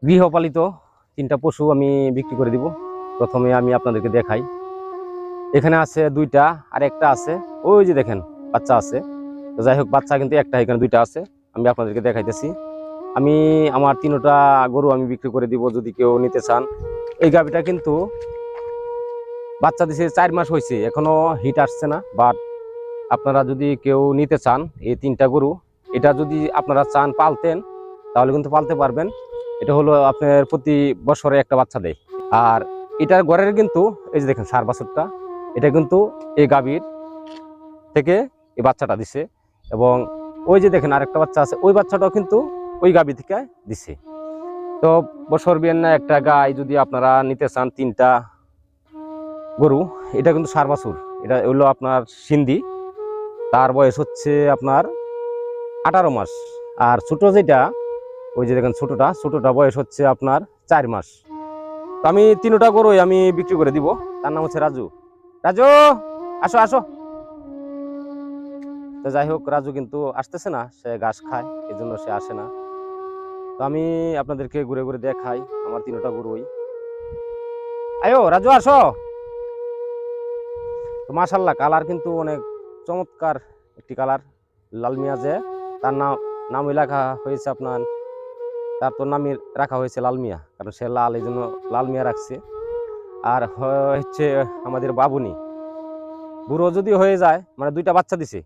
গৃহপালিত 3টা পশু আমি বিক্রি করে দিব। প্রথমে আমি আপনাদেরকে দেখাই। এখানে আছে 2টা, আর একটা আছে ওই যে দেখেন বাচ্চা আছে। তো যাই হোক, বাচ্চা কিন্তু একটা, এখানে 2টা আছে। আমি আপনাদেরকে দেখাইতেছি। আমি আমার 3টা গরু আমি বিক্রি করে দিব যদি কেউ নিতে চান। এই গাভীটা কিন্তু বাচ্চা দিছে, 4 মাস হয়েছে, এখনো হিট আসছে না। বাট আপনারা যদি কেউ নিতে চান এই 3টা গরু, এটা যদি আপনারা চান পালতেন তাহলে কিন্তু পালতে পারবেন। এটা হলো আপনার প্রতি বছরে একটা বাচ্চা দেয়। আর এটার ঘরের কিন্তু এই যে দেখেন সার বাছুরটা, এটা কিন্তু এই গাভীর থেকে এই বাচ্চাটা দিছে। এবং ওই যে দেখেন আরেকটা বাচ্চা আছে, ওই বাচ্চাটাও কিন্তু ওই গাভী থেকে দিছে। তো বছর বিয়ান্না একটা গাই যদি আপনারা নিতে চান, 3টা গরু, এটা কিন্তু সার বাছুর। এটা হলো আপনার সিন্ধি, তার বয়স হচ্ছে আপনার 18 মাস। আর ছোট যেটা, ওই যে দেখেন ছোটটা বয়স হচ্ছে আপনার 4 মাস। তো আমি 3টা গরুই আমি বিক্রি করে দিব। তার নাম হচ্ছে রাজু। রাজু, আসো আসো। তো যাই হোক, রাজু কিন্তু আসতেছে না, সে ঘাস খায়, এই জন্য সে আসে না। তো আমি আপনাদেরকে ঘুরে ঘুরে দেখাই আমার 3টা গরুই। আয়ো রাজু, আসো। তো মাশাল্লাহ, কালার কিন্তু অনেক চমৎকার একটি কালার, লাল মিয়া। যে তার নামই লেখা হয়েছে আপনার, তার তো নামই রাখা হয়েছে লাল মিয়া, কারণ সে লাল, এই জন্য লাল মিয়া রাখছে। আর হচ্ছে আমাদের বাবুনি, বুড়ো যদি হয়ে যায়, মানে 2টা বাচ্চা দিছে,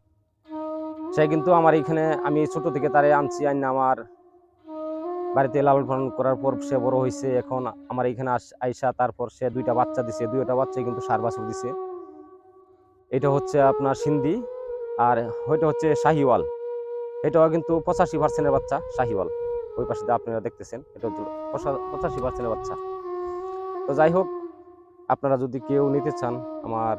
সে কিন্তু আমার এখানে, আমি ছোট থেকে তারে আনছি, আইনা আমার বাড়িতে লালন পালন করার পর সে বড় হয়েছে। এখন আমার এখানে আইসা তারপর সে 2টা বাচ্চা দিছে, 2টা বাচ্চাই কিন্তু সার বাছুর দিছে। এটা হচ্ছে আপনার সিন্ধি, আর ওইটা হচ্ছে শাহিওয়াল। এটাও কিন্তু 85% বাচ্চা শাহিওয়াল। ওই পাশে আপনারা দেখতেছেন, এটা হচ্ছে 85% বাচ্চা। তো যাই হোক, আপনারা যদি কেউ নিতে চান আমার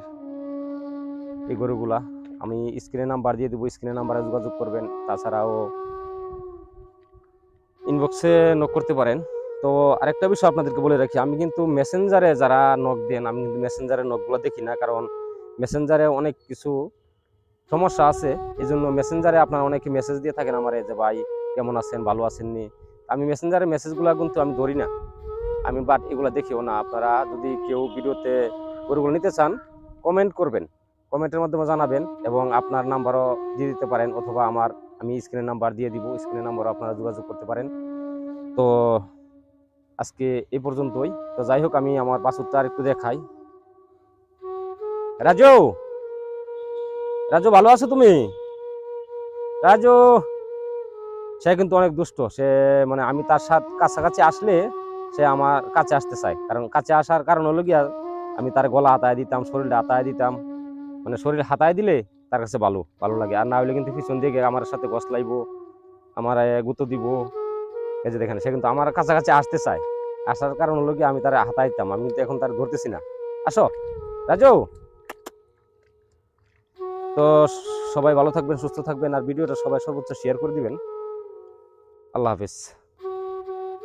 এই গরুগুলা, আমি স্ক্রিনে নাম্বার দিয়ে দেবো, স্ক্রিনে নাম্বারে যোগাযোগ করবেন। তাছাড়াও ইনবক্সে নক করতে পারেন। তো আরেকটা বিষয় আপনাদেরকে বলে রাখি, আমি কিন্তু মেসেঞ্জারে যারা নক দেন, আমি কিন্তু মেসেঞ্জারে নকগুলো দেখি না, কারণ মেসেঞ্জারে অনেক কিছু সমস্যা আছে। এই জন্য মেসেঞ্জারে আপনারা অনেকে মেসেজ দিয়ে থাকেন আমার, যে ভাই কেমন আছেন, ভালো আছেননি। আমি মেসেঞ্জারে মেসেজগুলো কিন্তু আমি ধরি না, আমি বাট এগুলো দেখিও না। আপনারা যদি কেউ ভিডিওতে গরুগুলো নিতে চান, কমেন্ট করবেন, কমেন্টের মাধ্যমে জানাবেন, এবং আপনার নাম্বারও দিয়ে দিতে পারেন, অথবা আমি স্ক্রিনের নাম্বার দিয়ে দিব, স্ক্রিনের নাম্বারও আপনারা যোগাযোগ করতে পারেন। তো আজকে এই পর্যন্তই। তো যাই হোক, আমি আমার বাছুরটা আর একটু দেখাই। রাজু, রাজু ভালো আছো তুমি? রাজু, সে কিন্তু অনেক দুষ্ট। সে মানে আমি তার সাথে কাছাকাছি আসলে সে আমার কাছে আসতে চায়, কারণ কাছে আসার কারণ হলো গিয়া আমি তার গলা হাতায় দিতাম, শরীরটা হাতায় দিতাম। মানে শরীর হাতায় দিলে তার কাছে ভালো ভালো লাগে, আর না হলে কিন্তু পিছন দিকে আমার সাথে গসলাইবো, আমার গুঁতো দিব। এই যে দেখেন, সে কিন্তু আমার কাছাকাছি আসতে চায়। আসার কারণ হলো কি আমি তার হাতায় দিতাম, আমি কিন্তু এখন তার ধরতেছি না। আসো রাজু। তো সবাই ভালো থাকবেন, সুস্থ থাকবেন, আর ভিডিওটা সবাই সর্বোচ্চ শেয়ার করে দিবেন। আল্লাহ হাফিজ।